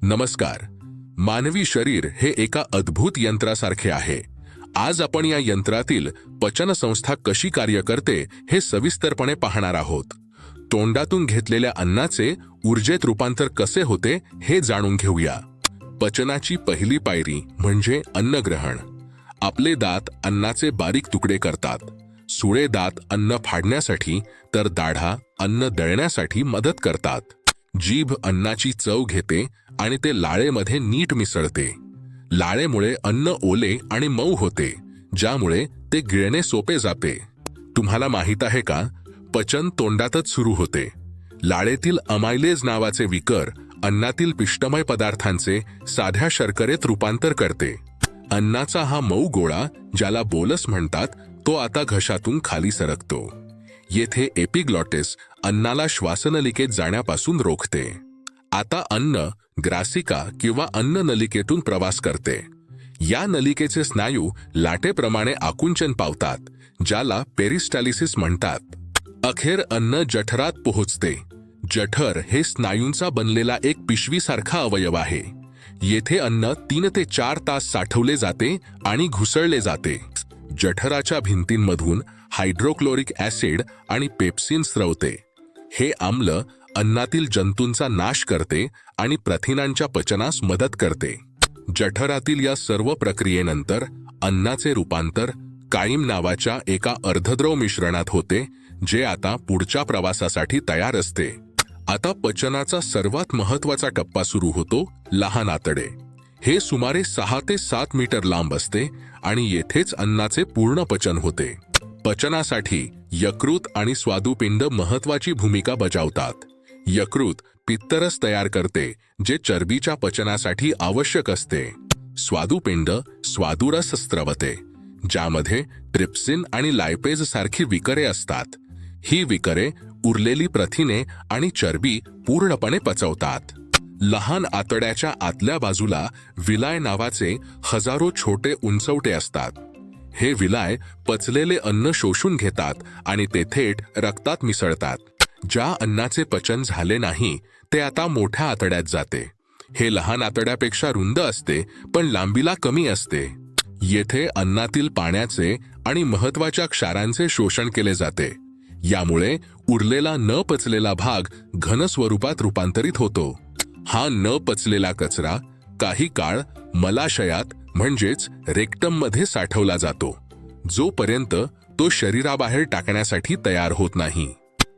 नमस्कार. मानवी शरीर हे एका अद्भुत यंत्रासारखे आहे. आज आपण या यंत्रातील पचनसंस्था कशी कार्य करते हे सविस्तरपणे पाहणार आहोत. तोंडातून घेतलेल्या अन्नाचे ऊर्जेत रूपांतर कसे होते हे जाणून घेऊया. पचनाची पहिली पायरी म्हणजे अन्नग्रहण. आपले दात अन्नाचे बारीक तुकडे करतात. सुळे दात अन्न फाडण्यासाठी तर दाढा अन्न दळण्यासाठी मदत करतात. जीभ अन्नाची चव घेते आणि ते लाळेमध्ये नीट मिसळते. लाळेमुळे अन्न ओले आणि मऊ होते, ज्यामुळे ते गिळणे सोपे जाते. तुम्हाला माहित आहे का, पचन तोंडातच सुरू होते. लाळेतील अमायलेज नावाचे विकर अन्नातील पिष्टमय पदार्थांचे साध्या शर्करेत रूपांतर करते. अन्नाचा हा मऊ गोळा, ज्याला बोलस म्हणतात, तो आता घशातून खाली सरकतो. येथे एपिग्लॉटिस अन्नाला श्वासनलिकेत जाण्यापासून रोखते. आता अन्न ग्रासिका किंवा अन्न नलिकेतून प्रवास करते. या नलिकेचे स्नायू लाटेप्रमाणे आकुंचन पावतात, ज्याला पेरिस्टालिसिस म्हणतात. अखेर अन्न जठरात पोहोचते. जठर हे स्नायूंचा बनलेला एक पिशवीसारखा अवयव आहे. येथे अन्न 3 ते 4 तास साठवले जाते आणि घुसळले जाते. जठराच्या भिंतींमधून हायड्रोक्लोरिक ॲसिड आणि पेप्सिन स्रवते. हे आम्ल अन्नातील जंतूंचा नाश करते आणि प्रथिनांच्या पचनास मदत करते. जठरातील या सर्व प्रक्रियेनंतर अन्नाचे रूपांतर कायम नावाच्या एका अर्धद्रव मिश्रणात होते, जे आता पुढच्या प्रवासासाठी तयार असते. आता पचनाचा सर्वात महत्त्वाचा टप्पा सुरू होतो, लहान आतडे. हे सुमारे 6 ते 7 मीटर लांब असते आणि येथेच अन्नाचे पूर्ण पचन होते. पचनासाठी यकृत आणि स्वादुपिंड महत्त्वाची भूमिका बजावतात. यकृत पित्तरस तयार करते, जे चरबीच्या पचनासाठी आवश्यक असते. स्वादुपिंड स्वादुरस स्त्रवते, ज्यामध्ये ट्रिप्सिन आणि लायपेज सारखी विकरे असतात. ही विकरे उरलेली प्रथिने आणि चरबी पूर्णपणे पचवतात. लहान आतड्याच्या आतल्या बाजूला विलाय नावाचे हजारो छोटे उंचवटे असतात. हे विलाय पचलेले अन्न शोषून घेतात आणि ते थेट रक्तात मिसळतात. ज्या अन्नाचे पचन झाले नाही, ते आता मोठ्या आतड्यात जाते. हे लहान आतड्यापेक्षा रुंद असते, पण लांबीला कमी असते. येथे अन्नातील पाण्याचे आणि महत्त्वाच्या क्षारांचे शोषण केले जाते. यामुळे उरलेला न पचलेला भाग घन स्वरूपात रूपांतरित होतो. हा न पचलेला कचरा काही काळ मलाशयात म्हणजेच रेक्टममध्ये साठवला जातो, जोपर्यंत तो शरीराबाहेर टाकण्यासाठी तयार होत नाही.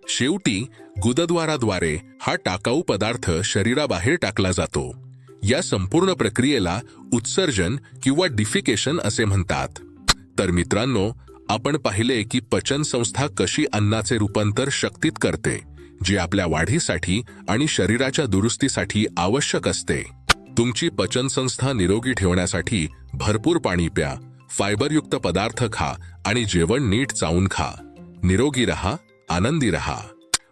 शेवटी गुदद्वाराद्वारे हा टाकाऊ पदार्थ शरीराबाहेर टाकला जातो. या संपूर्ण प्रक्रियेला उत्सर्जन किंवा डिफिकेशन असे म्हणतात. तर मित्रांनो, आपण पाहिले की पचन संस्था कशी अन्नाचे रूपांतर शक्तीत करते, जे आपल्या वाढीसाठी आणि शरीराच्या दुरुस्तीसाठी आवश्यक असते. तुमची पचनसंस्था निरोगी ठेवण्यासाठी भरपूर पाणी प्या, फायबरयुक्त पदार्थ खा आणि जेवण नीट चावून खा. निरोगी रहा, आनंदी रहा.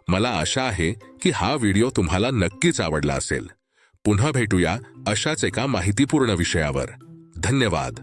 मला आशा आहे की हा व्हिडिओ तुम्हाला नक्कीच आवडला असेल. पुन्हा भेटूया अशाच एका माहितीपूर्ण विषयावर. धन्यवाद.